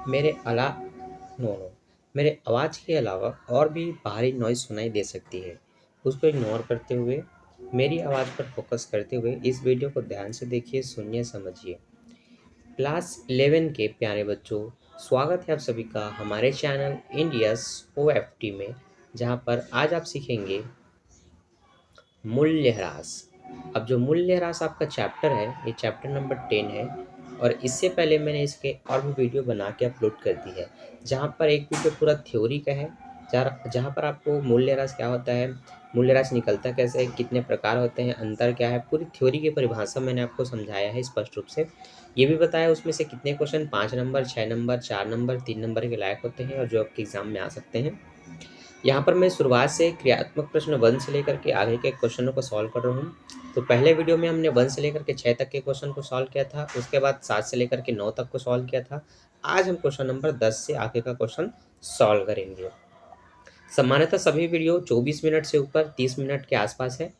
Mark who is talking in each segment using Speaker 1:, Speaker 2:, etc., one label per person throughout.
Speaker 1: मेरे अला no no मेरे आवाज़ के अलावा और भी बाहरी नॉइज़ सुनाई दे सकती है। उसको इग्नोर करते हुए, मेरी आवाज़ पर फ़ोकस करते हुए इस वीडियो को ध्यान से देखिए, सुनिए, समझिए। क्लास 11 के प्यारे बच्चों, स्वागत है आप सभी का हमारे चैनल इंडियस ओएफटी में, जहाँ पर आज आप सीखेंगे मूल्यह्रास। अब जो मूल्यह्रास आपका चैप्टर है, ये चैप्टर नंबर 10 है और इससे पहले मैंने इसके और भी वीडियो बना के अपलोड कर दी है, जहाँ पर एक वीडियो पूरा थ्योरी का है, जहाँ पर आपको मूल्यह्रास क्या होता है, मूल्यह्रास निकलता कैसे है, कितने प्रकार होते हैं, अंतर क्या है, पूरी थ्योरी की परिभाषा मैंने आपको समझाया है स्पष्ट रूप से। ये भी बताया उसमें से कितने question 5 number, 6 number, 4 number, 3 number के लायक होते हैं और जो आपके एग्जाम में आ सकते हैं। यहाँ पर मैं शुरुआत से क्रियात्मक प्रश्न 1 से लेकर के आगे के क्वेश्चनों को सॉल्व कर रहा हूँ। तो पहले वीडियो में हमने 1 से लेकर के 6 तक के क्वेश्चन को सॉल्व किया था, उसके बाद 7 से लेकर के 9 तक को सॉल्व किया था। आज हम क्वेश्चन नंबर 10 से आगे का क्वेश्चन सॉल्व करेंगे। सामान्यतः सभी वीडियो 24 मिनट से ऊपर 30 मिनट के आसपास है।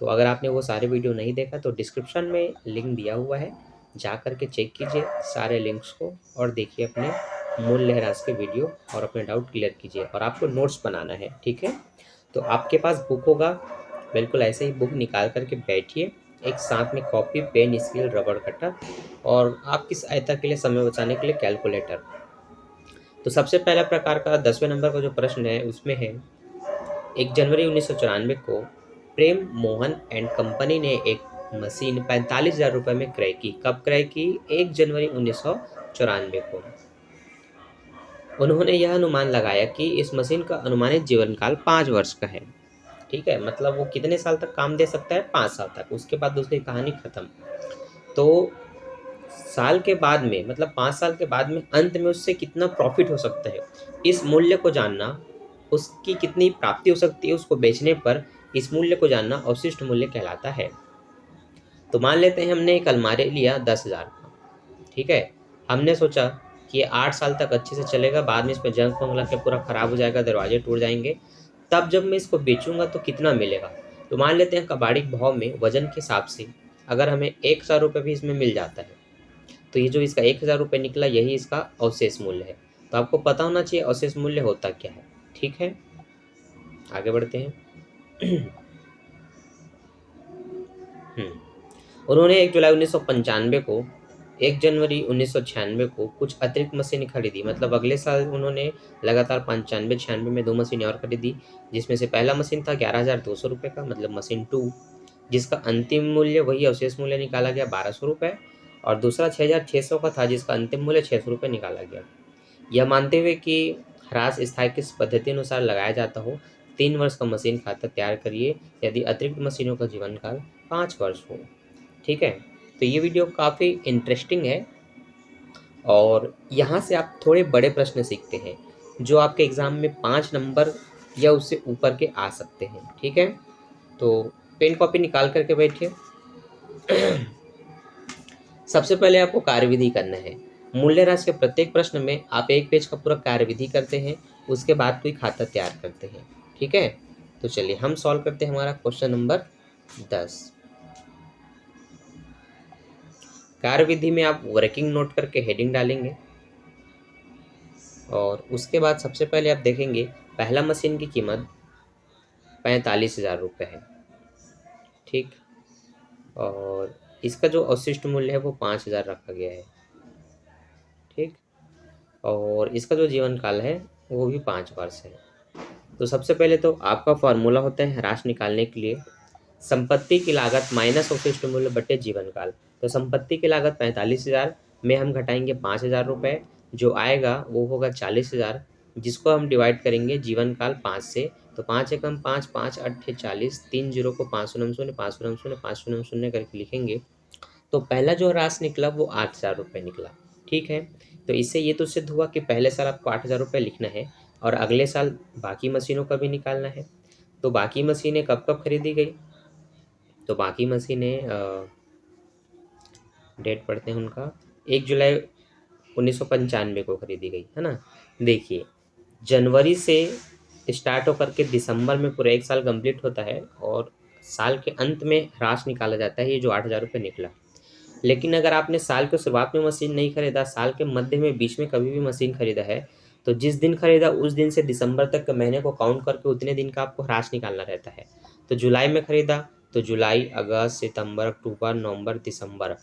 Speaker 1: तो अगर आपने वो सारे वीडियो नहीं देखा तो डिस्क्रिप्शन में लिंक दिया हुआ है, जा कर के चेक कीजिए सारे लिंक्स को और देखिए अपने मूल्यह्रास के वीडियो और अपने डाउट क्लियर कीजिए। और आपको नोट्स बनाना है, ठीक है। तो आपके पास बुक होगा, बिल्कुल ऐसे ही बुक निकाल करके बैठिए, एक साथ में कॉपी, पेन, स्केल, रबड़ कटर और आपकी सहायता के लिए, समय बचाने के लिए कैलकुलेटर। तो सबसे पहला प्रकार का 10वें नंबर का जो प्रश्न है उसमें है, 1 जनवरी 1994 को प्रेम मोहन एंड कंपनी ने एक मशीन 45,000 रुपये में क्रय की। कब क्रय की? 1 जनवरी 1994 को। उन्होंने यह अनुमान लगाया कि इस मशीन का अनुमानित जीवन काल 5 वर्ष का है। ठीक है, मतलब वो कितने साल तक काम दे सकता है? 5 साल तक। उसके बाद उसकी कहानी खत्म। तो साल के बाद में, मतलब 5 साल के बाद में अंत में उससे कितना प्रॉफिट हो सकता है, इस मूल्य को जानना, उसकी कितनी प्राप्ति हो सकती है उसको बेचने पर, इस मूल्य को जानना अवशिष्ट मूल्य कहलाता है। तो मान लेते हैं हमने एक अलमारी लिया 10,000 का, ठीक है। हमने सोचा कि ये 8 साल तक अच्छे से चलेगा, बाद में इसमें जंग फंग लग के पूरा खराब हो जाएगा, दरवाजे टूट जाएंगे, तब जब मैं इसको बेचूंगा तो कितना मिलेगा। तो मान लेते हैं कबाड़ी भाव में वजन के हिसाब से अगर हमें 1,000 रुपये भी इसमें मिल जाता है, तो ये जो इसका 1,000 रुपये निकला, यही इसका अवशेष मूल्य है। तो आपको पता होना चाहिए अवशेष मूल्य होता क्या है, ठीक है। आगे बढ़ते हैं। उन्होंने 1 जुलाई 1995 को 1 जनवरी 1996 को कुछ अतिरिक्त मशीनें खरीदी। मतलब अगले साल उन्होंने लगातार 95-96 में 2 मशीनें और खरीदी, जिसमें से पहला मशीन था 11,200 रुपये का, मतलब मशीन 2, जिसका अंतिम मूल्य वही अवशेष मूल्य निकाला गया 1,200 रुपये, और दूसरा 6,600 का था, जिसका अंतिम मूल्य 600 रुपये निकाला गया। यह मानते हुए कि ह्रास स्थायी किस पद्धति अनुसार लगाया जाता हो, 3 वर्ष का मशीन खाता तैयार करिए यदि अतिरिक्त मशीनों का जीवन काल 5 वर्ष हो, ठीक है। तो ये वीडियो काफ़ी इंटरेस्टिंग है और यहाँ से आप थोड़े बड़े प्रश्न सीखते हैं जो आपके एग्ज़ाम में 5 नंबर या उससे ऊपर के आ सकते हैं, ठीक है। तो पेन कॉपी निकाल करके बैठिए। सबसे पहले आपको कार्यविधि करना है। मूल्यह्रास के प्रत्येक प्रश्न में आप 1 पेज का पूरा कार्यविधि करते हैं, उसके बाद कोई खाता तैयार करते हैं, ठीक है। तो चलिए हम सॉल्व करते हैं हमारा क्वेश्चन नंबर 10। कार्यविधि में आप वर्किंग नोट करके हेडिंग डालेंगे और उसके बाद सबसे पहले आप देखेंगे पहला मशीन की कीमत 45,000 रुपये है, ठीक। और इसका जो अवशिष्ट मूल्य है वो 5,000 रखा गया है, ठीक। और इसका जो जीवन काल है वो भी 5 वर्ष है। तो सबसे पहले तो आपका फॉर्मूला होता है ह्रास निकालने के लिए, संपत्ति की लागत माइनस अवशिष्ट मूल्य बटे जीवन काल। तो संपत्ति की लागत 45,000 में हम घटाएंगे 5,000 रुपये, जो आएगा वो होगा 40,000, जिसको हम डिवाइड करेंगे जीवन काल 5 से। तो 5 एकम 5, 5 अट्ठे 40, 3 जीरो को 5 शून्य शून्य, 5 शून्य शून्य, 5 शून्य शून्य करके लिखेंगे। तो पहला जो ह्रास निकला वो 8,000 रुपये निकला, ठीक है। तो इससे ये तो सिद्ध हुआ कि पहले साल आपको 8,000 रुपये लिखना है और अगले साल बाकी मशीनों का भी निकालना है। तो बाकी मशीनें कब कब खरीदी गई? तो बाकी मशीनें डेट पढ़ते हैं उनका, 1 जुलाई 1995 को खरीदी गई, है ना। देखिए, जनवरी से स्टार्ट होकर के दिसंबर में पूरा 1 साल कंप्लीट होता है और साल के अंत में ह्रास निकाला जाता है, ये जो 8,000 रुपये निकला। लेकिन अगर आपने साल के शुरुआत में मशीन नहीं खरीदा, साल के मध्य में, बीच में कभी भी मशीन खरीदा है, तो जिस दिन खरीदा उस दिन से दिसंबर तक के महीने को काउंट करके उतने दिन का आपको ह्रास निकालना रहता है। तो जुलाई में खरीदा तो जुलाई, अगस्त, सितंबर, अक्टूबर, नवंबर, दिसंबर,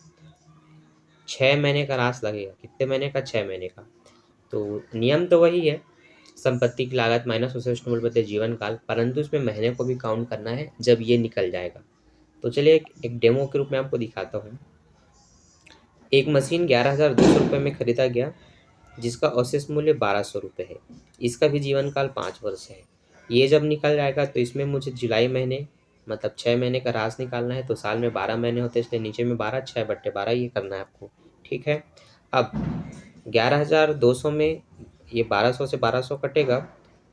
Speaker 1: 6 महीने का ह्रास लगेगा। कितने महीने का? 6 महीने का। तो नियम तो वही है, संपत्ति की लागत माइनस उसे मूल्य बटे जीवन काल, परंतु इसमें महीने को भी काउंट करना है जब ये निकल जाएगा। तो चलिए एक डेमो के रूप में आपको दिखाता हूँ। एक मशीन 11,200 रुपये में खरीदा गया, जिसका अवशेष मूल्य 1200 रुपये है। इसका भी जीवन काल 5 वर्ष है। ये जब निकल जाएगा तो इसमें मुझे जुलाई महीने मतलब 6 महीने का ह्रास निकालना है। तो साल में 12 महीने होते हैं, इसलिए नीचे में 12, 6/12 ये करना है आपको। ठीक है। अब 11,200 में ये 1200 से 1200 कटेगा,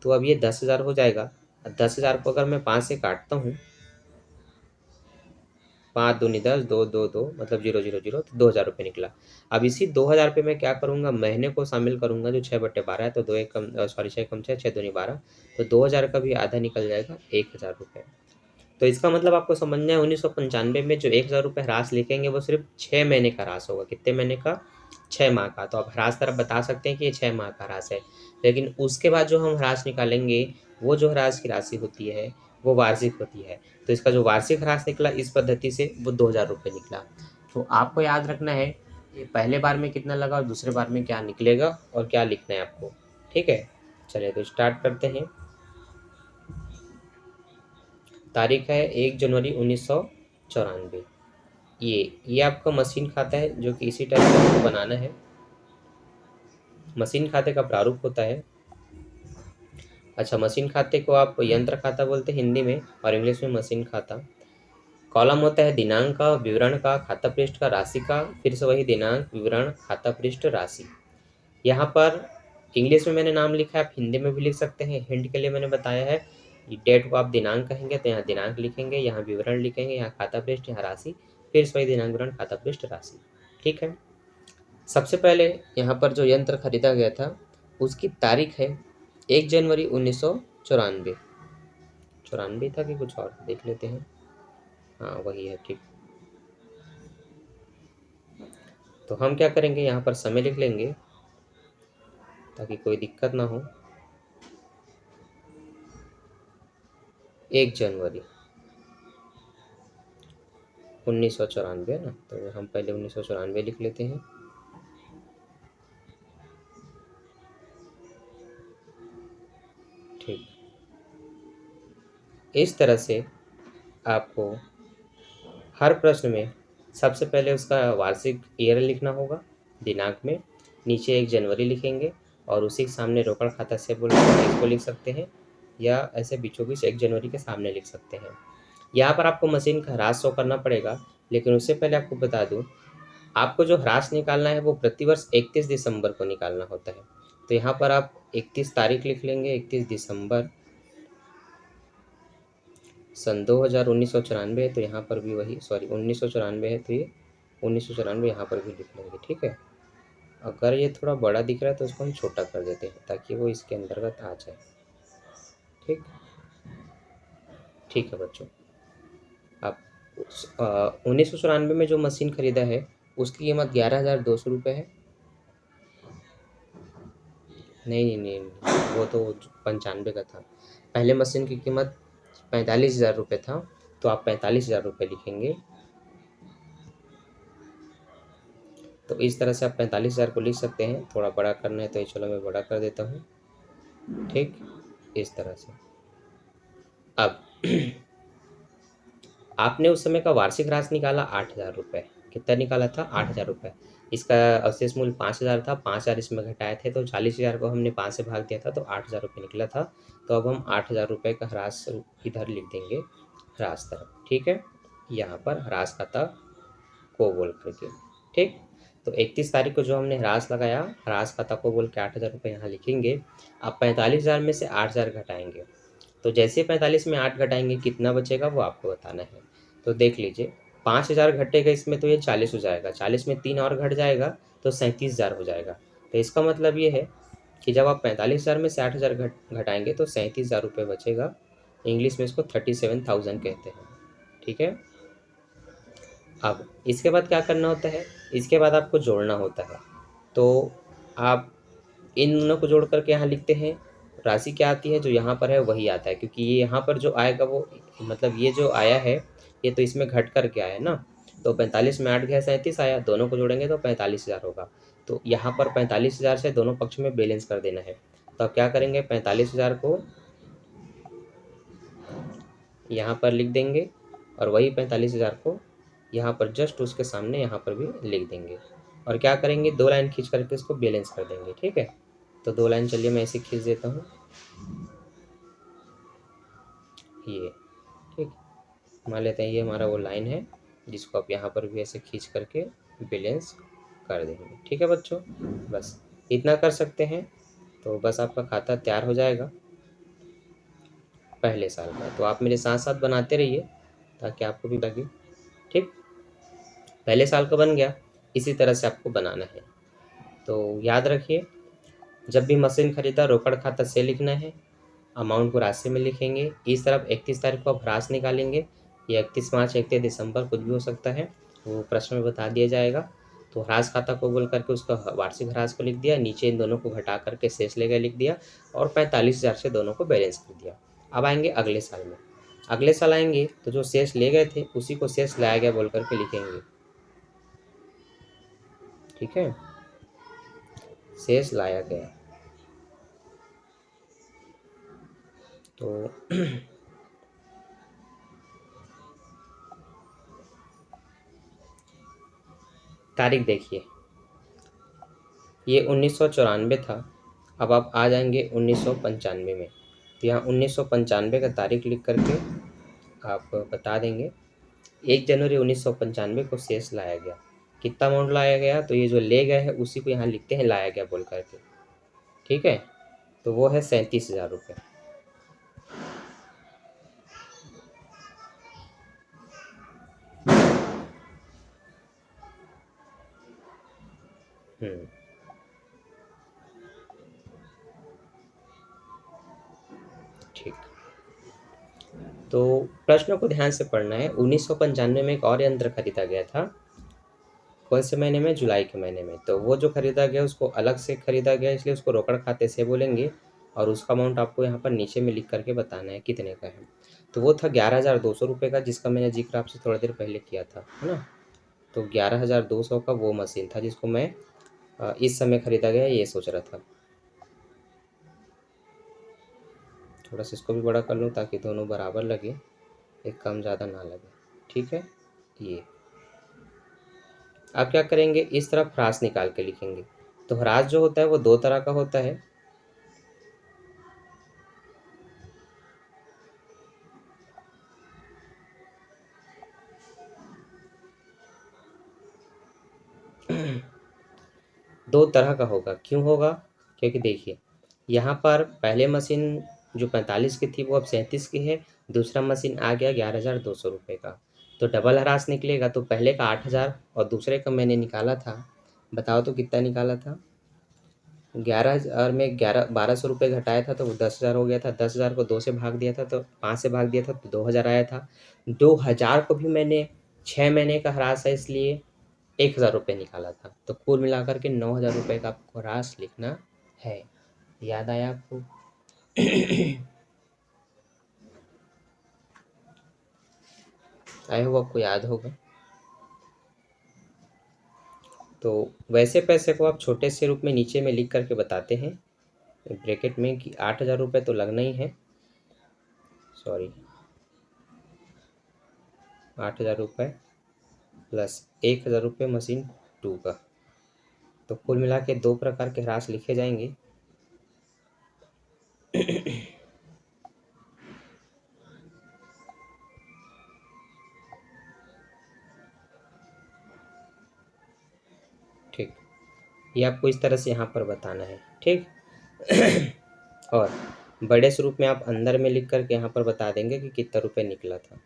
Speaker 1: तो अब ये 10,000 हो जाएगा। 10,000 को अगर मैं 5 से काटता हूँ, 5 दूनी 10, 2 2 2 मतलब 0 0 0, तो 2,000 रुपये निकला। अब इसी 2,000 रुपये में क्या करूँगा, महीने को शामिल करूँगा जो 6/12 है। तो 2 एक कम, सॉरी 6 कम 6, 6 दूनी 12, तो 2,000 का भी आधा निकल जाएगा, 1,000 रुपये। तो इसका मतलब आपको समझना है, 1995 में जो 1,000 रुपये ह्रास लिखेंगे वो सिर्फ 6 महीने का ह्रास होगा। कितने महीने का? 6 माह का। तो आप ह्रास तरफ बता सकते हैं कि ये 6 माह का ह्रास है। लेकिन उसके बाद जो हम ह्रास निकालेंगे, वो जो ह्रास की राशि होती है वो वार्षिक होती है। तो इसका जो वार्षिक ह्रास निकला इस पद्धति से, वो 2,000 रुपये निकला। तो आपको याद रखना है ये पहले बार में कितना लगा और दूसरे बार में क्या निकलेगा और क्या लिखना है आपको। ठीक है, चलिए तो स्टार्ट करते हैं। तारीख है 1 जनवरी 1994। ये आपका मशीन खाता है जो कि इसी टाइप से आपको बनाना है। मशीन खाते का प्रारूप होता है, अच्छा मशीन खाते को आप यंत्र खाता बोलते हैं हिंदी में, और इंग्लिश में मशीन खाता। कॉलम होता है दिनांक का, विवरण का, खाता पृष्ठ का, राशि का, फिर से वही दिनांक, विवरण, खाता पृष्ठ, राशि। यहाँ पर इंग्लिश में मैंने नाम लिखा है, आप हिंदी में भी लिख सकते हैं। हिंट के लिए मैंने बताया है, डेट को आप दिनांक कहेंगे तो यहाँ दिनांक लिखेंगे, यहाँ विवरण लिखेंगे, यहाँ खाता पृष्ठ, यहाँ राशि, फिर से वही दिनांक, विवरण, खाता पृष्ठ, राशि। ठीक है। सबसे पहले यहाँ पर जो यंत्र खरीदा गया था उसकी तारीख है 1 जनवरी 1994। 94 था कि कुछ और, देख लेते हैं। हाँ वही है, ठीक। तो हम क्या करेंगे, यहाँ पर समय लिख लेंगे ताकि कोई दिक्कत ना हो। 1 जनवरी 1994 है ना, तो हम पहले 1994 लिख लेते हैं। ठीक, इस तरह से आपको हर प्रश्न में सबसे पहले उसका वार्षिक ईयर लिखना होगा, दिनांक में, नीचे 1 जनवरी लिखेंगे और उसी के सामने रोकड़ खाता से बोल इसको लिख सकते हैं, या ऐसे बीचों बीच 1 जनवरी के सामने लिख सकते हैं। यहाँ पर आपको मशीन का ह्रास शो करना पड़ेगा, लेकिन उससे पहले आपको बता दूँ, आपको जो ह्रास निकालना है वो प्रतिवर्ष 31 दिसंबर को निकालना होता है। तो यहाँ पर आप 31 तारीख लिख लेंगे, 31 दिसंबर सन 2000, 1994 है तो यहाँ पर भी वही, सॉरी 1994 है तो ये 1994 यहाँ पर भी लिख लेंगे। ठीक है। अगर ये थोड़ा बड़ा दिख रहा है तो उसको हम छोटा कर देते हैं ताकि वो इसके अंतर्गत आ जाए। ठीक, ठीक है बच्चों। आप 1994 में जो मशीन खरीदा है उसकी कीमत 11,200 रुपये है। नहीं नहीं नहीं नहीं, वो तो 95 का था। पहले मशीन की कीमत 45,000 रुपये था, तो आप 45,000 रुपये लिखेंगे। तो इस तरह से आप 45,000 को लिख सकते हैं। थोड़ा बड़ा करना है तो ये चलो मैं बड़ा कर देता हूँ। ठीक, इस तरह से। अब आपने उस समय का वार्षिक ह्रास निकाला 8,000 रुपये। कितना निकाला था? 8,000 रुपये। इसका अवशेष मूल्य 5,000 था, 5,000 इसमें घटाए थे तो 40,000 को हमने 5 से भाग दिया था तो 8,000 रुपये निकला था। तो अब हम 8,000 रुपये का ह्रास इधर लिख देंगे, ह्रास तरफ। ठीक है, यहाँ पर ह्रास खाता को बोल करके। ठीक, तो 31 तारीख को जो हमने ह्रास लगाया, ह्रास खाता को बोल के 8,000 रुपये यहाँ लिखेंगे। अब 45,000 में से 8,000 घटाएंगे, तो जैसे 45 में 8 घटाएंगे कितना बचेगा वो आपको बताना है। तो देख लीजिए, 5,000 घटेगा इसमें तो ये 40 हो जाएगा, 40 में 3 और घट जाएगा तो 37,000 हो जाएगा। तो इसका मतलब ये है कि जब आप 45,000 में से 8,000 घटाएंगे तो 37,000 रुपये बचेगा। इंग्लिश में इसको 37,000 कहते हैं। ठीक है। अब इसके बाद क्या करना होता है, इसके बाद आपको जोड़ना होता है। तो आप इन दोनों को जोड़ करके यहाँ लिखते हैं, राशि क्या आती है, जो यहाँ पर है वही आता है, क्योंकि ये यहाँ पर जो आएगा वो मतलब ये जो आया है ये तो इसमें घट करके आया है ना। तो 45 में 8 गया 37 आया, दोनों को जोड़ेंगे तो 45,000 होगा। तो यहाँ पर 45,000 से दोनों पक्ष में बैलेंस कर देना है। तो आप क्या करेंगे, 45,000 को यहाँ पर लिख देंगे और वही 45,000 को यहाँ पर जस्ट उसके सामने यहाँ पर भी लिख देंगे। और क्या करेंगे, 2 लाइन खींच करके इसको बैलेंस कर देंगे। ठीक है, तो 2 लाइन चलिए मैं ऐसे खींच देता हूँ, ये ठीक। मान लेते हैं ये हमारा वो लाइन है जिसको आप यहाँ पर भी ऐसे खींच करके बैलेंस कर देंगे। ठीक है बच्चों, बस इतना कर सकते हैं तो बस आपका खाता तैयार हो जाएगा पहले साल का। तो आप मेरे साथ साथ बनाते रहिए ताकि आपको भी लगे। ठीक, पहले साल का बन गया, इसी तरह से आपको बनाना है। तो याद रखिए, जब भी मशीन खरीदा रोकड़ खाता से लिखना है, अमाउंट को राशि में लिखेंगे। इस तरफ 31 तारीख को आप ह्रास निकालेंगे, या 31 मार्च 31 दिसंबर कुछ भी हो सकता है, वो प्रश्न में बता दिया जाएगा। तो ह्रास खाता को बोल करके उसका वार्षिक ह्रास को लिख दिया, नीचे इन दोनों को घटा करके शेष ले गए लिख दिया, और 45,000 से दोनों को बैलेंस कर दिया। अब आएंगे अगले साल में, अगले साल आएंगे तो जो शेष ले गए थे उसी को शेष लाया गया बोल करके लिखेंगे। ठीक है, शेष लाया गया। तो तारीख देखिए, ये 1994 था। अब आप आ जाएंगे 1995 में, तो यहाँ 1995 का तारीख लिख करके आप बता देंगे 1 जनवरी 1995 को शेष लाया गया। कितना अमाउंट लाया गया, तो ये जो ले गए हैं उसी को यहाँ लिखते हैं लाया गया बोल करके। ठीक है, तो वो है 37,000 रुपये। ठीक, तो प्रश्नों को ध्यान से पढ़ना है। 1995 में एक और यंत्र खरीदा गया था, कौन से महीने में, जुलाई के महीने में। तो वो जो खरीदा गया उसको अलग से खरीदा गया, इसलिए उसको रोकड़ खाते से बोलेंगे, और उसका अमाउंट आपको यहाँ पर नीचे में लिख करके बताना है कितने का है। तो वो था 11,200 रुपये का, जिसका मैंने जिक्र आपसे थोड़ी देर पहले किया था, है ना। तो 11,200 का वो मशीन था जिसको मैं इस समय खरीदा गया ये सोच रहा था। थोड़ा सा इसको भी बड़ा कर लूँ ताकि दोनों बराबर लगे, एक कम ज़्यादा ना लगे। ठीक है, ये आप क्या करेंगे, इस तरफ ह्रास निकाल के लिखेंगे। तो ह्रास जो होता है वो 2 तरह का होता है। दो तरह का होगा, क्यों होगा, क्योंकि देखिए यहाँ पर पहले मशीन जो 45 की थी वो अब 37 की है, दूसरा मशीन आ गया 11,200 रुपये का। तो डबल ह्रास निकलेगा, तो पहले का 8,000 और दूसरे का मैंने निकाला था, बताओ तो कितना निकाला था। 11,000 में 1200 रुपये घटाया था तो वो 10,000 हो गया था। 10,000 को 2 से भाग दिया था, तो 5 से भाग दिया था तो 2,000 आया था। 2,000 को भी मैंने 6 महीने का ह्रास है इसलिए 1,000 रुपये निकाला था। तो कुल मिलाकर के 9,000 रुपये का आपको ह्रास लिखना है। याद आया आपको? आई होप आपको याद होगा। तो वैसे पैसे को आप छोटे से रूप में नीचे में लिख करके बताते हैं ब्रैकेट में कि 8,000 रुपये तो लगना ही है, सॉरी 8,000 रुपये प्लस 1,000 रुपये मशीन 2 का। तो कुल मिला के 2 प्रकार के ह्रास लिखे जाएंगे। ठीक, ये आपको इस तरह से यहाँ पर बताना है। ठीक। और बड़े स्वरूप में आप अंदर में लिख करके यहाँ पर बता देंगे कि कितना रुपये निकला था।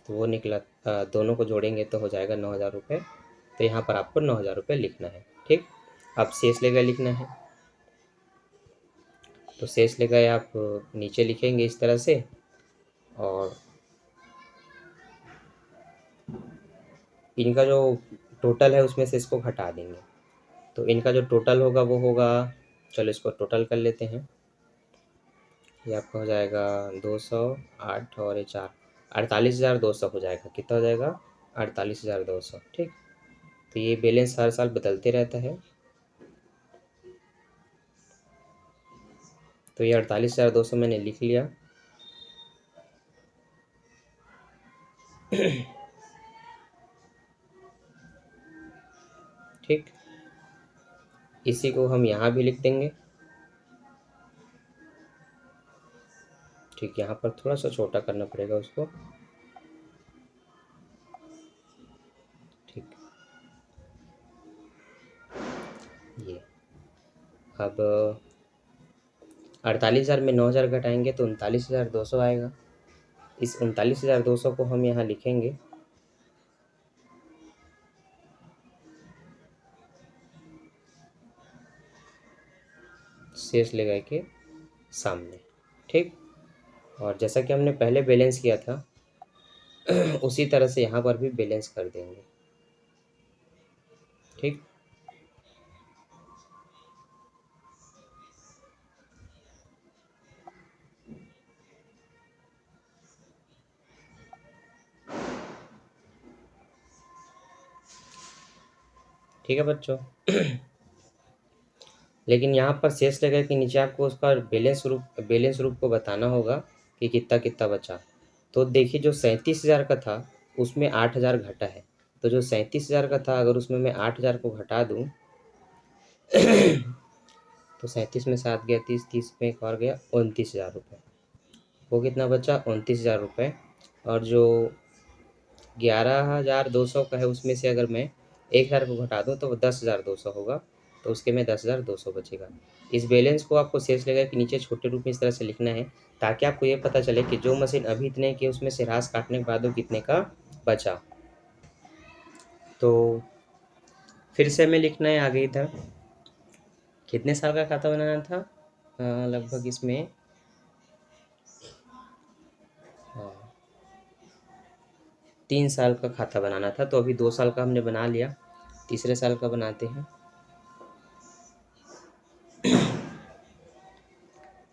Speaker 1: तो वो निकला, दोनों को जोड़ेंगे तो हो जाएगा 9,000 रुपये। तो यहाँ पर आपको 9,000 रुपये लिखना है। ठीक, अब शेष ले गए लिखना है। तो शेष ले गए आप नीचे लिखेंगे इस तरह से, और इनका जो टोटल है उसमें से इसको घटा देंगे। तो इनका जो टोटल होगा वो होगा, चलो इसको टोटल कर लेते हैं। ये आपका हो जाएगा 208 और ये 4, 48,200 हो जाएगा। कितना हो जाएगा? 48,200। ठीक। तो ये बैलेंस हर साल बदलते रहता है। तो ये 48,200 मैंने लिख लिया। ठीक। इसी को हम यहाँ भी लिख देंगे। ठीक, यहाँ पर थोड़ा सा छोटा करना पड़ेगा उसको। ठीक। ये अब 48,000 में 9,000 घटाएंगे तो 39,200 आएगा। इस 39,200 को हम यहाँ लिखेंगे शेष ले के सामने। ठीक। और जैसा कि हमने पहले बैलेंस किया था उसी तरह से यहाँ पर भी बैलेंस कर देंगे। ठीक। ठीक है बच्चों। लेकिन यहाँ पर शेष लगा के नीचे आपको उसका बैलेंस रूप को बताना होगा कि कितना कितना बचा। तो देखिए, जो 37,000 का था उसमें 8,000 घटा है। तो जो 37,000 का था अगर उसमें मैं 8,000 को घटा दूँ तो 37 में 7 गया, 30, 30 में एक और गया, 29,000 रुपये। वो कितना बचा? 29,000 रुपये। और जो 11,200 का है उसमें से अगर मैं 1,000 को घटा दूँ तो वो 10,200 होगा। तो उसके में 10,200 बचेगा। इस बैलेंस को आपको शेष लेगा कि नीचे छोटे रूप में इस तरह से लिखना है, ताकि आपको ये पता चले कि जो मशीन अभी इतने की उसमें से ह्रास काटने के बाद वो कितने का बचा। तो फिर से हमें लिखना है आगे इधर कितने साल का खाता बनाना था। लगभग इसमें 3 साल का खाता बनाना था। तो अभी 2 साल का हमने बना लिया, तीसरे साल का बनाते हैं।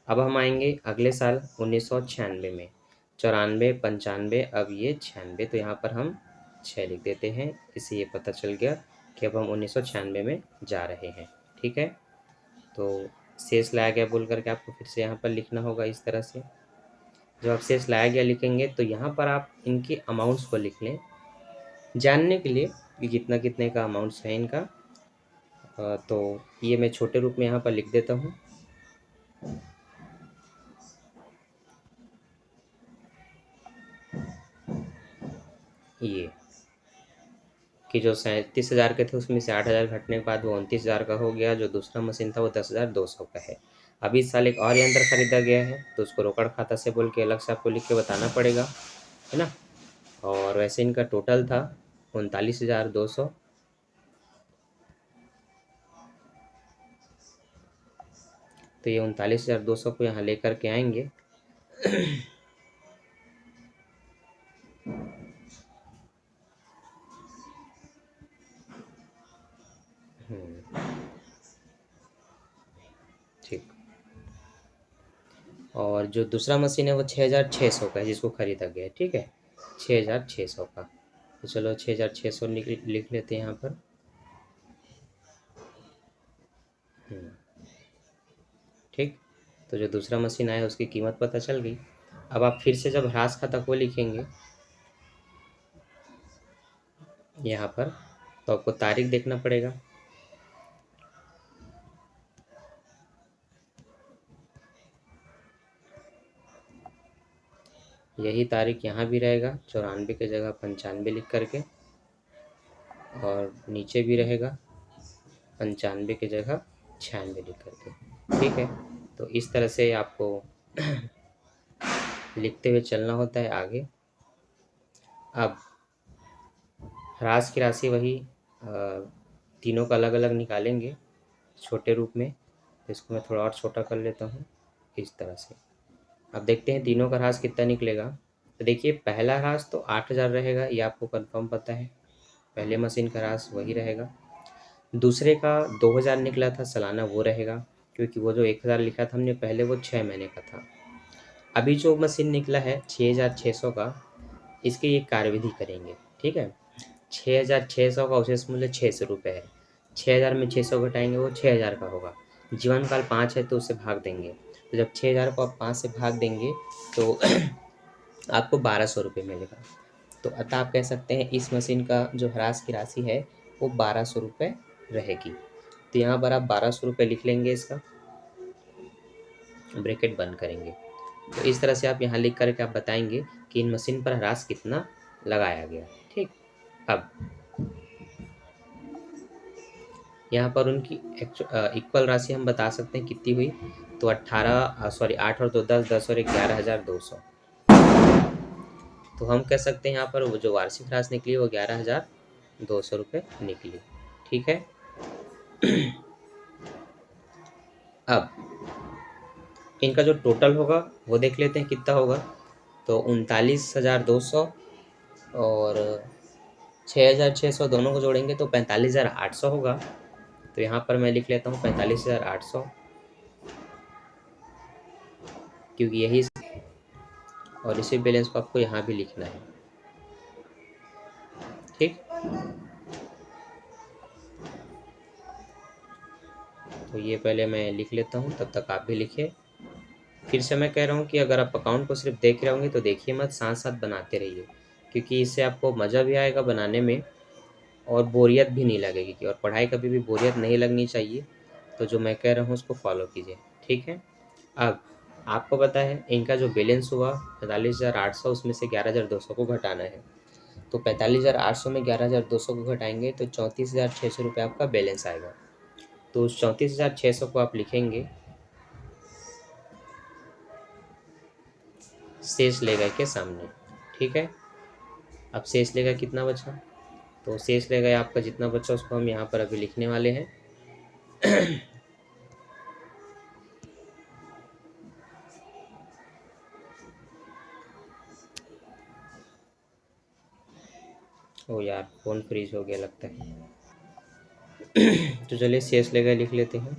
Speaker 1: अब हम आएंगे अगले साल 1996 में। 94, 95, अब ये 96। तो यहाँ पर हम 6 लिख देते हैं। इससे ये पता चल गया कि अब हम 1996 में जा रहे हैं। ठीक है। तो शेष लाया गया बोल करके आपको फिर से यहाँ पर लिखना होगा इस तरह से। जब आप शेष लाया गया लिखेंगे तो यहाँ पर आप इनके अमाउंट्स को लिख लें जानने के लिए कि कितना कितने का अमाउंट्स है इनका। तो ये मैं छोटे रूप में यहाँ पर लिख देता हूँ। ये कि जो 37,000 के थे उसमें से 8,000 घटने के बाद वो 29,000 का हो गया। जो दूसरा मशीन था वो 10,200 का है। अभी इस साल एक और यंत्र खरीदा गया है तो उसको रोकड़ खाता से बोल के अलग से आपको लिख के बताना पड़ेगा, है ना। और वैसे इनका टोटल था 39,200। तो ये 39,200 को यहाँ लेकर के आएंगे। ठीक। और जो दूसरा मशीन है वो 6,600 का है जिसको खरीदा गया है। ठीक है, 6,600 का। तो चलो 6,600 लिख लेते हैं यहाँ पर। ठीक। तो जो दूसरा मशीन आया उसकी कीमत पता चल गई। अब आप फिर से जब ह्रास खाता को लिखेंगे यहाँ पर तो आपको तारीख देखना पड़ेगा। यही तारीख यहाँ भी रहेगा, 94 की जगह 95 लिख करके, और नीचे भी रहेगा 95 की जगह 96 लिख करके। ठीक है। तो इस तरह से आपको लिखते हुए चलना होता है आगे। अब ह्रास की राशि वही तीनों का अलग अलग निकालेंगे छोटे रूप में। तो इसको मैं थोड़ा और छोटा कर लेता हूँ इस तरह से। अब देखते हैं तीनों का ह्रास कितना निकलेगा। तो देखिए, पहला ह्रास तो 8,000 रहेगा, ये आपको कंफर्म पता है। पहले मशीन का ह्रास वही रहेगा। दूसरे का 2000 निकला था सालाना, वो रहेगा, क्योंकि वो जो 1000 लिखा था हमने पहले वो 6 महीने का था। अभी जो मशीन निकला है 6600 का, इसकी ये कार्यविधि करेंगे। ठीक है, 6600 का अवशेष मूल्य 600 रुपये है। 6000 में 600 घटाएंगे वो 6000 का होगा। जीवन काल 5 है तो उससे भाग देंगे, तो जब 6000 को आप 5 से भाग देंगे तो आपको 1200 रुपये मिलेगा। तो अतः आप कह सकते हैं इस मशीन का जो ह्रास की राशि है वो 1200 रुपये रहेगी। तो यहाँ पर आप 1200 रुपये लिख लेंगे, इसका ब्रैकेट बंद करेंगे। तो इस तरह से आप यहाँ लिख करके आप बताएंगे कि इन मशीन पर ह्रास कितना लगाया गया। ठीक, अब यहाँ पर उनकी इक्वल राशि हम बता सकते हैं कितनी हुई। तो 8 और 2 10, 10 और 11,200। तो हम कह सकते हैं यहाँ पर वो जो वार्षिक ह्रास निकली वो 11,200 रुपये निकली। ठीक है, अब इनका जो टोटल होगा वो देख लेते हैं कितना होगा। तो 39,200 और 6,600 दोनों को जोड़ेंगे तो 45,800 होगा। तो यहाँ पर मैं लिख लेता हूँ 45,800, क्योंकि यही, और इसी बैलेंस को आपको यहाँ भी लिखना है। ठीक, तो ये पहले मैं लिख लेता हूँ, तब तक आप भी लिखिए। फिर से मैं कह रहा हूँ कि अगर आप अकाउंट को सिर्फ देख रहे होंगे तो देखिए मत, साथ साथ बनाते रहिए, क्योंकि इससे आपको मज़ा भी आएगा बनाने में और बोरियत भी नहीं लगेगी। और पढ़ाई कभी भी बोरियत नहीं लगनी चाहिए। तो जो मैं कह रहा हूँ उसको फॉलो कीजिए। ठीक है, अब आपको पता है इनका जो बैलेंस हुआ 45,800, उसमें से 11,200 को घटाना है। तो 45,800 में 11,200 को घटाएंगे तो 34,600 रुपये आपका बैलेंस आएगा। तो उस 34,600 को आप लिखेंगे शेष लेगा के सामने। ठीक है, अब शेष लेगा कितना बचा, तो शेष लेगा आपका जितना बचा उसको हम यहाँ पर अभी लिखने वाले हैं। ओ यार, फोन फ्रीज हो गया लगता है। तो चलिए शेष लेगा लिख लेते हैं।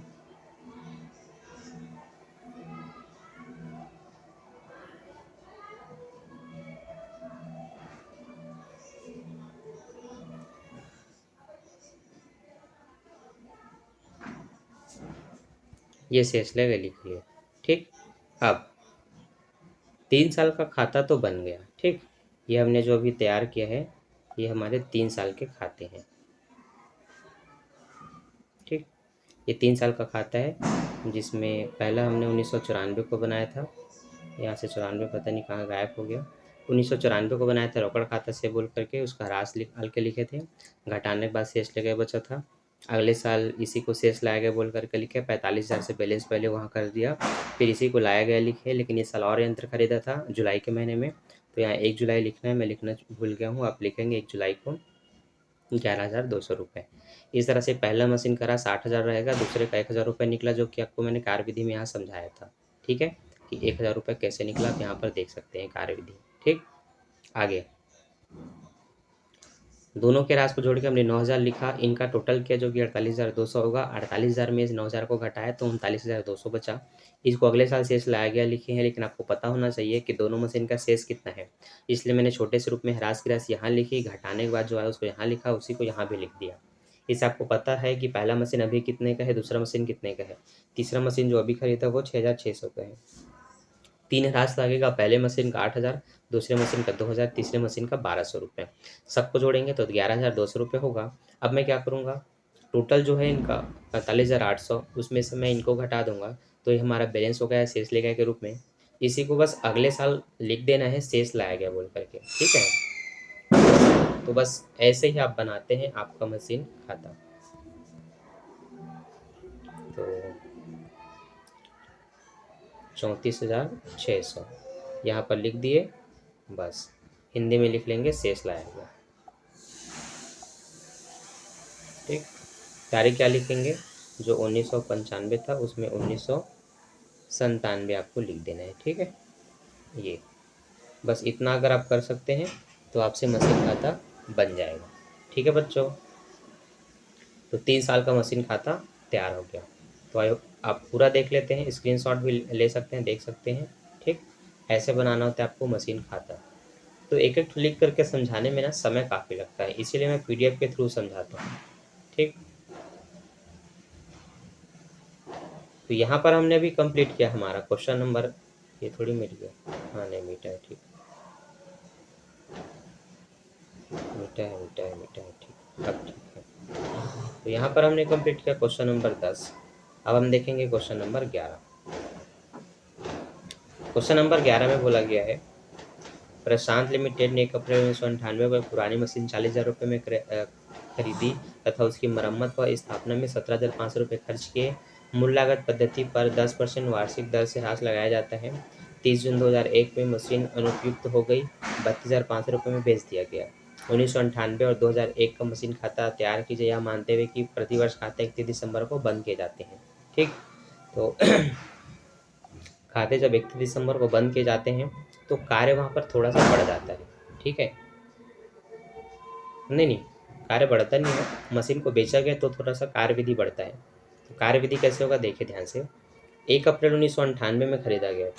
Speaker 1: ये शेष लेगा लिख लिया। ठीक, अब 3 साल का खाता तो बन गया। ठीक, ये हमने जो अभी तैयार किया है ये हमारे 3 साल के खाते हैं। ठीक, ये 3 साल का खाता है, जिसमें पहला हमने 1994 को बनाया था। यहाँ से 94 पता नहीं कहाँ गायब हो गया। 1994 को बनाया था रोकड़ खाता से बोल करके, उसका ह्रास निकाल के लिखे थे। घटाने के बाद शेष ले गए बचा था। अगले साल इसी को शेष लाया गया बोल करके लिखे, 45,000 से बैलेंस पहले वहाँ कर दिया। फिर इसी को लाया गया लिखे, लेकिन इस साल और यंत्र खरीदा था जुलाई के महीने में। तो यहाँ 1 जुलाई लिखना है, मैं लिखना भूल गया हूँ, आप लिखेंगे 1 जुलाई को 11,200 रुपये। इस तरह से पहला मशीन का ह्रास 8,000 रहेगा, दूसरे का 1,000 रुपये निकला, जो कि आपको मैंने कार्यविधि में यहाँ समझाया था। ठीक है, कि 1,000 रुपये कैसे निकला आप यहाँ पर देख सकते हैं कार्यविधि। ठीक, आगे दोनों के ह्रास को जोड़ के हमने 9,000 लिखा, इनका टोटल किया जो कि 48,200 होगा। 48,000 में इस 9,000 को घटाया तो 39,200 बचा। इसको अगले साल शेष लाया गया लिखे हैं, लेकिन आपको पता होना चाहिए कि दोनों मशीन का शेष कितना है, इसलिए मैंने छोटे से रूप में ह्रास की राशि यहाँ लिखी, घटाने के बाद जो है उसको यहाँ लिखा, उसी को यहाँ भी लिख दिया। इससे आपको पता है कि पहला मशीन अभी कितने का है, दूसरा मशीन कितने का है। तीसरा मशीन जो अभी खरीदा वो 6,600 का है। 3 ह्रास लगेगा, पहले मशीन का 8,000, दूसरे मशीन का 2,000, तीसरे मशीन का 1,200 रुपये। सबको जोड़ेंगे तो 11,200 रुपये होगा। अब मैं क्या करूँगा, टोटल जो है इनका 45,800, उसमें से मैं इनको घटा दूंगा, तो ये हमारा बैलेंस हो गया है शेष लेगा के रूप में। इसी को बस अगले साल लिख देना है शेष लाया गया बोल करके। ठीक है, तो बस ऐसे ही आप बनाते हैं आपका मशीन खाता। तो 34,600 यहाँ पर लिख दिए, बस हिंदी में लिख लेंगे शेष लाएगा। ठीक, तारीख क्या लिखेंगे, जो 1995 था उसमें 1997 आपको लिख देना है। ठीक है, ये बस इतना अगर आप कर सकते हैं तो आपसे मशीन खाता बन जाएगा। ठीक है बच्चों, तो 3 साल का मशीन खाता तैयार हो गया। तो आयो आप पूरा देख लेते हैं, स्क्रीनशॉट भी ले सकते हैं, देख सकते हैं। ठीक, ऐसे बनाना होता है आपको मशीन खाता। तो एक एक लिख करके समझाने में ना समय काफ़ी लगता है, इसीलिए मैं पीडीएफ के थ्रू समझाता हूँ। ठीक, तो यहाँ पर हमने अभी कंप्लीट किया हमारा क्वेश्चन नंबर, ये थोड़ी मिट गया, हाँ नहीं मिटा है, ठीक, मिटा है मिटा है मिटा है, ठीक, अब ठीक है। तो यहाँ पर हमने कंप्लीट किया क्वेश्चन नंबर 10। अब हम देखेंगे क्वेश्चन नंबर 11। क्वेश्चन नंबर 11 में बोला गया है, प्रशांत लिमिटेड ने 1 अप्रैल 1998 को पुरानी मशीन 40,000 रुपये में खरीदी तथा उसकी मरम्मत व स्थापना में 17,500 रुपये खर्च किए। मूल लागत पद्धति पर 10% वार्षिक दर से ह्रास लगाया जाता है। 30 जून 2001 में मशीन अनुपयुक्त हो गई, 32,500 रुपये में बेच दिया गया। 1998 और 2001 का मशीन खाता तैयार कीजिए, यह मानते हुए कि प्रतिवर्ष खाते 31 दिसंबर को बंद किए जाते हैं। ठीक, तो खाते जब 31 दिसंबर को बंद किए जाते हैं तो कार्य वहाँ पर थोड़ा सा बढ़ जाता है। ठीक है, नहीं नहीं, कार्य बढ़ता नहीं है, मशीन को बेचा गया तो थोड़ा सा कार्य विधि बढ़ता है। तो कार्य विधि कैसे होगा देखिए ध्यान से। 1 अप्रैल 1998 में खरीदा गया,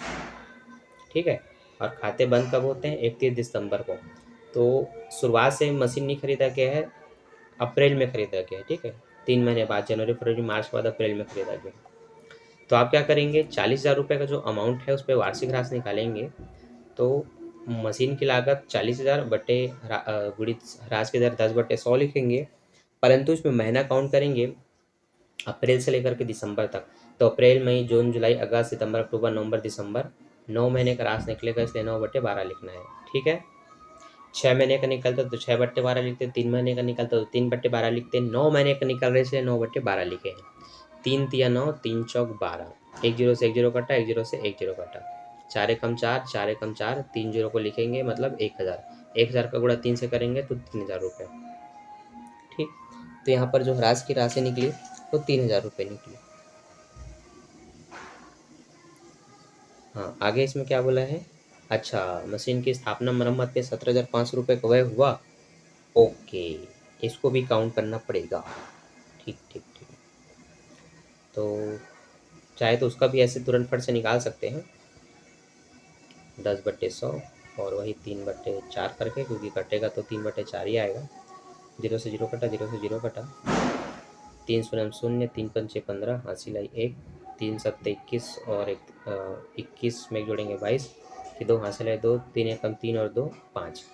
Speaker 1: ठीक है, और खाते बंद कब होते हैं? 31 दिसंबर को। तो शुरुआत से मशीन नहीं खरीदा गया है, अप्रैल में खरीदा गया है। ठीक है, 3 महीने बाद, जनवरी फरवरी मार्च के बाद अप्रैल में खरीदा गया। तो आप क्या करेंगे, 40,000 रुपये का जो अमाउंट है उस पर वार्षिक ह्रास निकालेंगे। तो मशीन की लागत 40,000 बटे गुणित ह्रास की दर 10/100 लिखेंगे, परंतु इसमें महीना काउंट करेंगे अप्रैल से लेकर के दिसंबर तक। तो अप्रैल मई जून जुलाई अगस्त सितंबर अक्टूबर नवंबर दिसंबर, 9 महीने का ह्रास निकलेगा, इसलिए 9/12 लिखना है। ठीक है, 6 महीने का निकलता तो 6/12 लिखते, 3 महीने का निकलता तो 3/12 लिखते, 9 महीने का निकल रहे इसलिए 9/12 लिखे हैं। 3 तिया 9, 3 चौक 12, 1 जीरो से 1 जीरो कटा, 1 जीरो से 1 जीरो कटा, 4 एकम 4, 4 एकम 4, 3 जीरो को लिखेंगे मतलब 1000। 1000 का गुणा 3 से करेंगे तो 3000 रुपये। ठीक, तो यहाँ पर जो ह्रास की राशि निकली वो 3000 रुपये निकली। हाँ, आगे इसमें क्या बोला है? अच्छा, मशीन की स्थापना मरम्मत में 17,500 रुपये का व्यय हुआ। ओके, इसको भी काउंट करना पड़ेगा। ठीक ठीक ठीक, तो चाहे तो उसका भी ऐसे तुरंत फट से निकाल सकते हैं, 10/100 और वही 3/4 करके, क्योंकि कटेगा तो 3/4 ही आएगा। 0 से 0 कटा, 0 से 0 कटा, 3 शून्य 0, 3 पंचे 15, हासिल आई 1, 3 सत्ते 21 और 21 में जोड़ेंगे 22, कि 2 हासिल है 2, 3 एकम 3 और 2 5।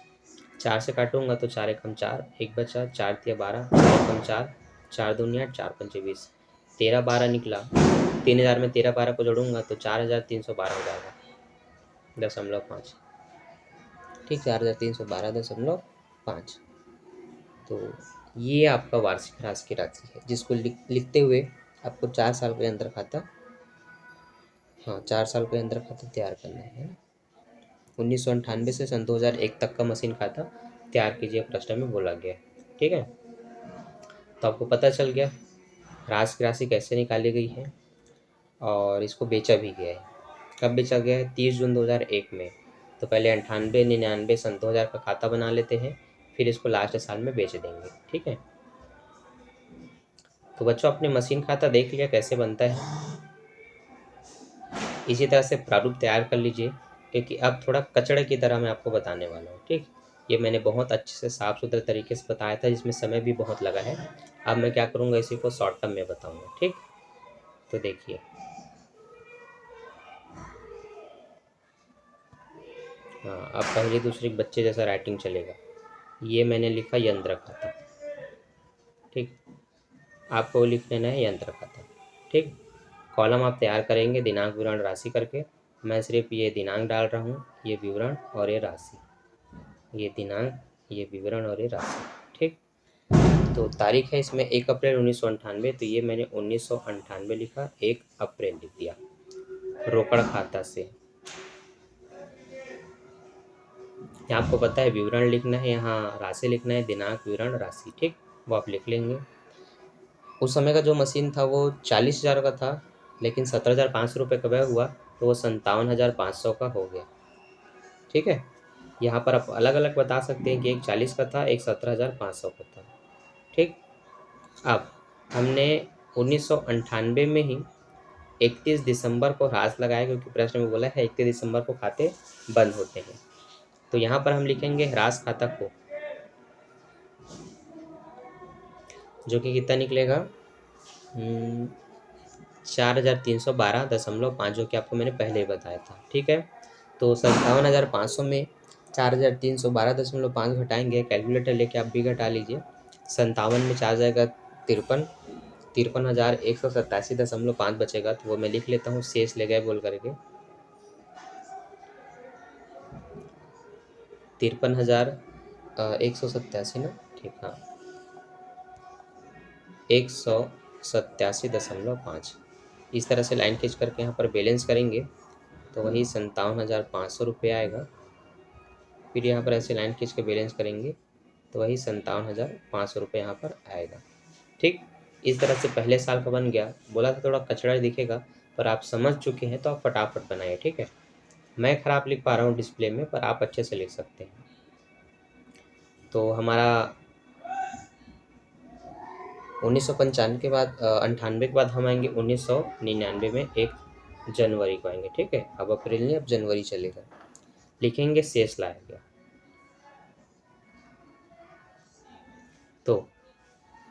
Speaker 1: 4 से काटूंगा तो 4 एकम 4, 1 बचा, 4 तिया 12, 4 एकम 4, 4 दूनी 8, 4 पंचे 20, 13/12 निकला। 3000 में 13/12 को जोड़ूंगा तो 4312 हो जाएगा, 0.5। ठीक, 4312.5। तो ये आपका वार्षिक ह्रास की राशि है, जिसको लिखते हुए आपको 4 साल के अंदर खाता, हाँ 4 साल के अंदर खाता तैयार करना है। 1998 से सन 2001 तक का मशीन खाता तैयार कीजिए, प्रश्न में बोला गया। ठीक है, तो आपको पता चल गया ह्रास की राशि कैसे निकाली गई है, और इसको बेचा भी गया है। कब बेचा गया है? 30 जून 2001 में। तो पहले 98, 99, सन 2000 का खाता बना लेते हैं, फिर इसको लास्ट साल में बेच देंगे। ठीक है, तो बच्चों आपने मशीन खाता देख लिया कैसे बनता है। इसी तरह से प्रारूप तैयार कर लीजिए, क्योंकि अब थोड़ा कचड़े की तरह मैं आपको बताने वाला हूँ। ठीक, ये मैंने बहुत अच्छे से साफ सुथरे तरीके से बताया था, जिसमें समय भी बहुत लगा है। अब मैं क्या करूँगा, इसी को शॉर्ट टर्म में बताऊँगा। ठीक, तो देखिए, हाँ अब पहले दूसरे बच्चे जैसा राइटिंग चलेगा। ये मैंने लिखा यंत्र खाता। ठीक, आपको लिख लेना है यंत्र खाता। ठीक, कॉलम आप तैयार करेंगे दिनांक विवरण राशि करके। मैं सिर्फ ये दिनांक डाल रहा हूँ, ये विवरण और ये राशि, ये दिनांक, ये विवरण और ये राशि। ठीक, तो तारीख है इसमें 1 अप्रैल 1998, तो ये मैंने 1998 लिखा, 1 अप्रैल लिख दिया। रोकड़ खाता से, यहाँ आपको पता है विवरण लिखना है, यहाँ राशि लिखना है, दिनांक विवरण राशि। ठीक, वो आप लिख लेंगे। उस समय का जो मशीन था वो 40,000 का था, लेकिन 17,500 रुपये का व्यय हुआ तो वो 57,500 का हो गया। ठीक है, यहाँ पर आप अलग अलग बता सकते हैं कि एक 40 का था, एक 17,500 का था। ठीक। अब हमने 1998 में ही 31 दिसंबर को ह्रास लगाया, क्योंकि प्रश्न में बोला है 31 दिसंबर को खाते बंद होते हैं। तो यहाँ पर हम लिखेंगे ह्रास खाता को, जो कि कितना निकलेगा 4,312.5, जो कि आपको मैंने पहले ही बताया था। ठीक है। तो 57,500 में 4,312.5 घटाएंगे। कैलकुलेटर लेके आप भी घटा लीजिए। 57 में 4 जाएगा 53, 53,187.5 बचेगा। तो वो मैं लिख लेता हूँ, शेष ले गए बोल करके 53,187 ना। ठीक, हाँ, 187.5। इस तरह से लाइन खींच करके यहाँ पर बैलेंस करेंगे तो वही 57,500 रुपये आएगा। फिर यहाँ पर ऐसे लाइन खींच के बैलेंस करेंगे तो वही 57,500 रुपये यहाँ पर आएगा। ठीक। इस तरह से पहले साल का बन गया। बोला था थोड़ा कचड़ा दिखेगा, पर आप समझ चुके हैं तो आप फटाफट बनाइए। ठीक है। मैं खराब लिख पा रहा हूँ डिस्प्ले में, पर आप अच्छे से लिख सकते हैं। तो हमारा 1995 के बाद 98 के बाद हम आएंगे 1999 में 1 जनवरी को आएंगे। ठीक है। अब अप्रैल नहीं, अब जनवरी चलेगा। लिखेंगे शेष लाया गया। तो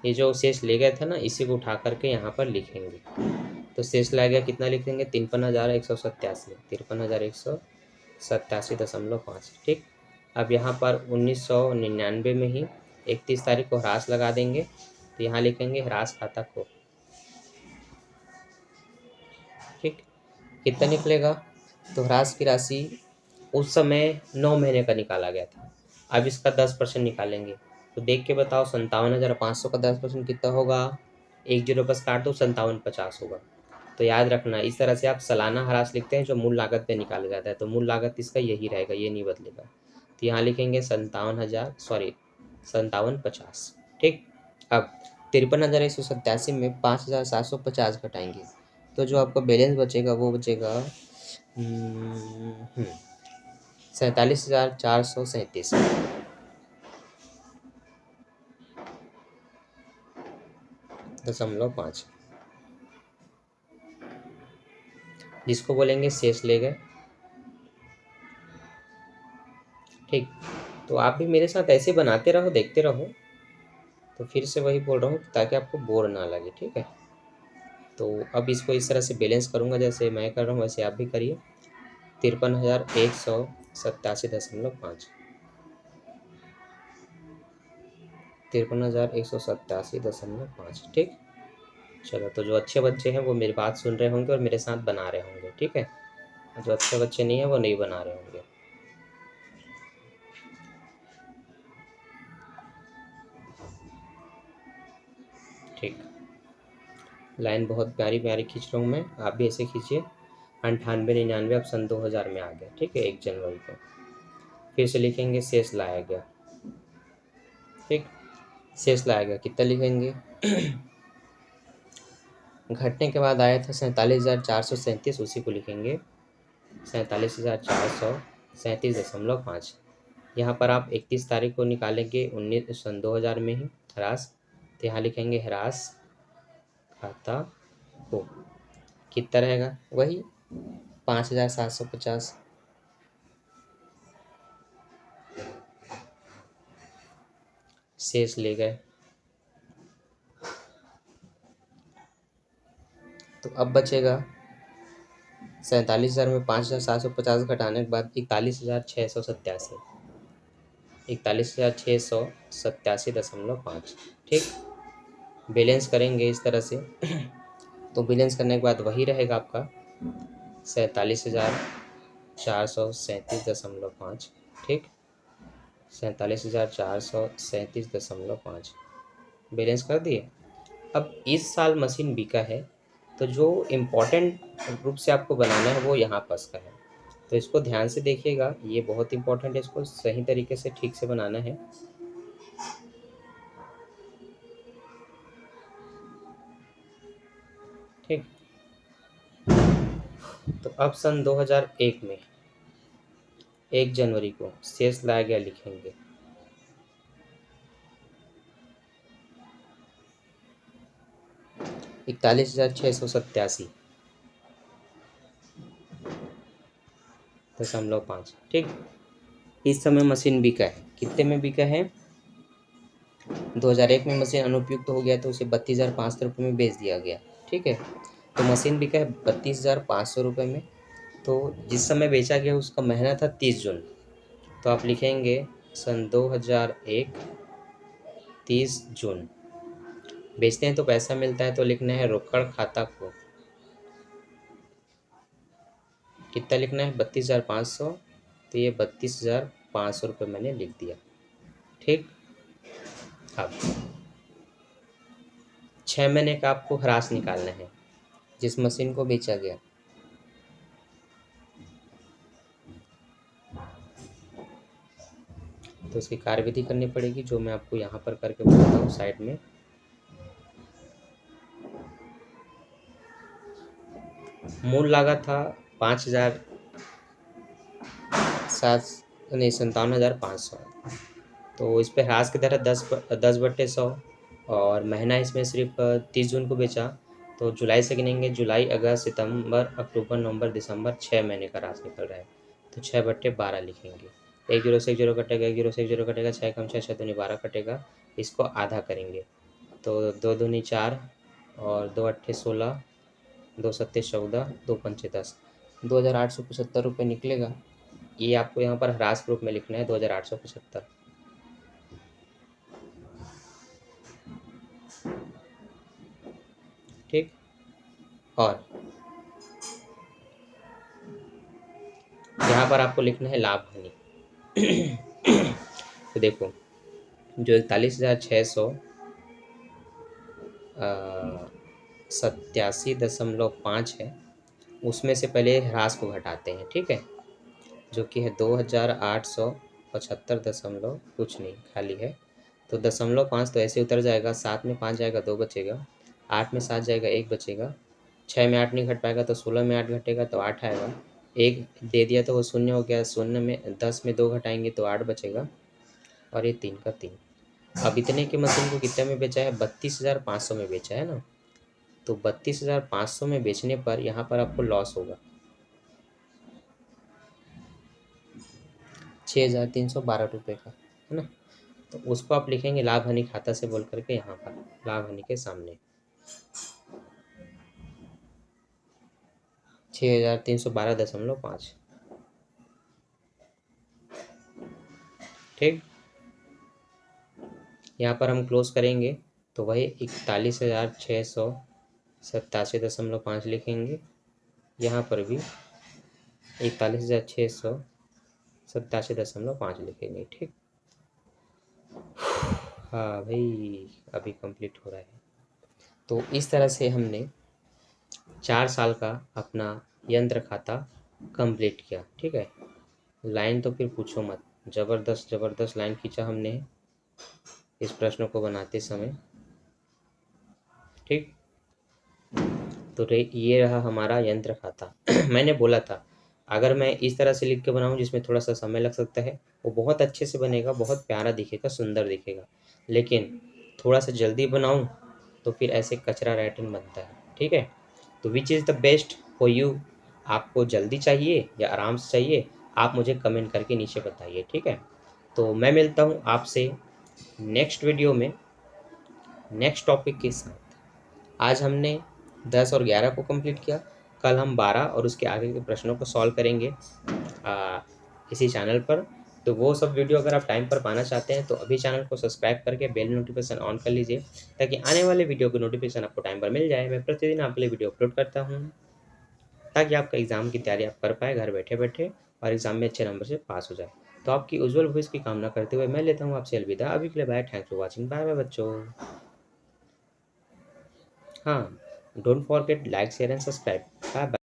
Speaker 1: ये जो शेष ले गए थे ना, इसी को उठा करके यहाँ पर लिखेंगे। तो शेष लाया गया कितना लिखेंगे 53,187, 53,187.5। ठीक। अब यहाँ पर 1999 में ही 31 तारीख को ह्रास लगा देंगे। तो यहाँ लिखेंगे ह्रास खाता को। ठीक। कितना निकलेगा? तो ह्रास की राशि उस समय 9 महीने का निकाला गया था। अब इसका 10% निकालेंगे। तो देख के बताओ 57,500 का 10% कितना होगा? एक जीरो बस काट दो, 57,50 होगा। तो याद रखना, इस तरह से आप सालाना ह्रास लिखते हैं जो मूल लागत पे निकाला जाता है। तो मूल लागत इसका यही रहेगा, ये नहीं बदलेगा। तो यहाँ लिखेंगे 57,50। ठीक। अब 53,187 में 5,750 घटाएंगे तो जो आपका बैलेंस बचेगा वो बचेगा 47,437.5, जिसको बोलेंगे शेष ले गए। ठीक। तो आप भी मेरे साथ ऐसे बनाते रहो, देखते रहो। तो फिर से वही बोल रहा हूँ ताकि आपको बोर ना लगे। ठीक है। तो अब इसको इस तरह से बैलेंस करूँगा, जैसे मैं कर रहा हूँ वैसे आप भी करिए। 53,187.5, 53,187.5। ठीक। चलो, तो जो अच्छे बच्चे हैं वो मेरी बात सुन रहे होंगे और मेरे साथ बना रहे होंगे। ठीक है। जो अच्छे बच्चे नहीं हैं वो नहीं बना रहे होंगे। ठीक। लाइन बहुत प्यारी प्यारी खींच रहा हूँ मैं, आप भी ऐसे खींचिए। 98, 99 अब सन 2000 में आ गया। ठीक है। 1 जनवरी को फिर से लिखेंगे शेष लाया गया। ठीक। शेष लाया गया कितना लिखेंगे? घटने के बाद आया था 47,437, उसी को लिखेंगे 47,437.5। यहाँ पर आप 31 तारीख को निकालेंगे 19 सन 2000 में ही ह्रास। तो यहाँ लिखेंगे ह्रास खाता को कितना रहेगा? वही 5,750। शेष ले गए। तो अब बचेगा 47,000 में 5,750 घटाने के बाद 41,687, 41,687.5। ठीक। बैलेंस करेंगे इस तरह से। तो बैलेंस करने के बाद वही रहेगा आपका 47,437.5। ठीक। 47,437.5 बैलेंस कर दिए। अब इस साल मशीन बिका है, तो जो इम्पोर्टेंट रूप से आपको बनाना है वो यहाँ पास का है। तो इसको ध्यान से देखिएगा, ये बहुत इम्पोर्टेंट है, इसको सही तरीके से ठीक से बनाना है। ठीक। तो अब सन 2001 में 1 जनवरी को शेष लाया गया लिखेंगे। $41,687 दशमलव 5। ठीक, इस समय मशीन बिका है, कितने में बिका है? 2001 में मशीन अनुपयुक्त हो गया तो उसे 32,500 रुपये में बेच दिया गया। ठीक है, तो मशीन बिका है 32,500 रुपये में। तो जिस समय बेचा गया उसका महीना था 30 जून। तो आप लिखेंगे सन 2001 30 जून। बेचते हैं तो पैसा मिलता है, तो लिखना है रोकड़ खाता को। कितना लिखना है? 32,500। तो ये 32,500 रुपये मैंने लिख दिया। ठीक, अब 6 महीने का आपको ह्रास निकालना है जिस मशीन को बेचा गया। तो उसकी कार्यविधि करनी पड़ेगी, जो मैं आपको यहाँ पर करके बताता हूँ साइड में। मूल लागत था 57,500। तो इस पे ह्रास की दर है 10/100 और महीना इसमें सिर्फ 30 जून को बेचा। तो जुलाई से गिनेंगे, जुलाई अगस्त सितंबर अक्टूबर नवंबर दिसंबर, 6 महीने का ह्रास निकल रहा है। तो 6/12 लिखेंगे। 1 जीरो से 1 जीरो कटेगा, 1 जीरो से 1 जीरो कटेगा, 6 कम 6 6 दूनी 12 कटेगा। इसको आधा करेंगे तो 2 दूनी 4 और 2 अट्ठे 16, 2 सत्ते 14, 2 पंचे 10, 2,875 रुपये निकलेगा। ये आपको यहाँ पर ह्रास रूप में लिखना है 2,875। ठीक, और यहाँ पर आपको लिखना है लाभ हानि। तो देखो, जो 41,687.5 है उसमें से पहले ह्रास को घटाते हैं। ठीक है, जो कि है 2,875 दशमलव कुछ नहीं, खाली है। तो 0.5 तो ऐसे उतर जाएगा, 7 में 5 जाएगा 2 बचेगा, 8 में 7 जाएगा 1 बचेगा, 6 में 8 नहीं घट पाएगा तो 16 में 8 घटेगा तो 8 आएगा, 1 दे दिया तो वो शून्य हो गया, शून्य में 10 में 2 घटाएंगे तो 8 बचेगा, और ये 3 का 3। अब इतने की मशीन को कितने में बेचा है? 32,500 में बेचा है ना। तो 32,500 में बेचने पर यहाँ पर आपको लॉस होगा 6,312 रुपये का, है ना। तो उसको आप लिखेंगे लाभ हानि खाता से बोल करके यहाँ पर लाभ हानि के सामने 6,312.5। ठीक, यहाँ पर हम क्लोज करेंगे तो वही 41,687.5 लिखेंगे। यहाँ पर भी 41,687.5 लिखेंगे। ठीक, हाँ भाई, अभी कंप्लीट हो रहा है। तो इस तरह से हमने 4 साल का अपना यंत्र खाता कंप्लीट किया। ठीक है, लाइन तो फिर पूछो मत, ज़बरदस्त ज़बरदस्त लाइन खींचा हमने इस प्रश्न को बनाते समय। ठीक, तो ये रहा हमारा यंत्र खाता। मैंने बोला था अगर मैं इस तरह से लिख के बनाऊं जिसमें थोड़ा सा समय लग सकता है, वो बहुत अच्छे से बनेगा, बहुत प्यारा दिखेगा, सुंदर दिखेगा। लेकिन थोड़ा सा जल्दी बनाऊं तो फिर ऐसे कचरा राइटिंग बनता है। ठीक है, तो which is the best for you? आपको जल्दी चाहिए या आराम से चाहिए? आप मुझे कमेंट करके नीचे बताइए। ठीक है, तो मैं मिलता हूँ आपसे नेक्स्ट वीडियो में नेक्स्ट टॉपिक के साथ। आज हमने 10 और 11 को कंप्लीट किया, कल हम 12 और उसके आगे के प्रश्नों को सॉल्व करेंगे इसी चैनल पर। तो वो सब वीडियो अगर आप टाइम पर पाना चाहते हैं तो अभी चैनल को सब्सक्राइब करके बेल नोटिफिकेशन ऑन कर लीजिए, ताकि आने वाले वीडियो की नोटिफिकेशन आपको टाइम पर मिल जाए। मैं प्रतिदिन आपके लिए वीडियो अपलोड करता हूँ ताकि आपका एग्ज़ाम की तैयारी आप कर पाए घर बैठे बैठे और एग्ज़ाम में अच्छे नंबर से पास हो जाए। तो आपकी उज्जवल भविष्य की कामना करते हुए मैं लेता हूँ आपसे अलविदा। अभी के लिए bye, thanks for watching, bye bye बच्चों। हाँ, don't forget like share and subscribe. Bye bye.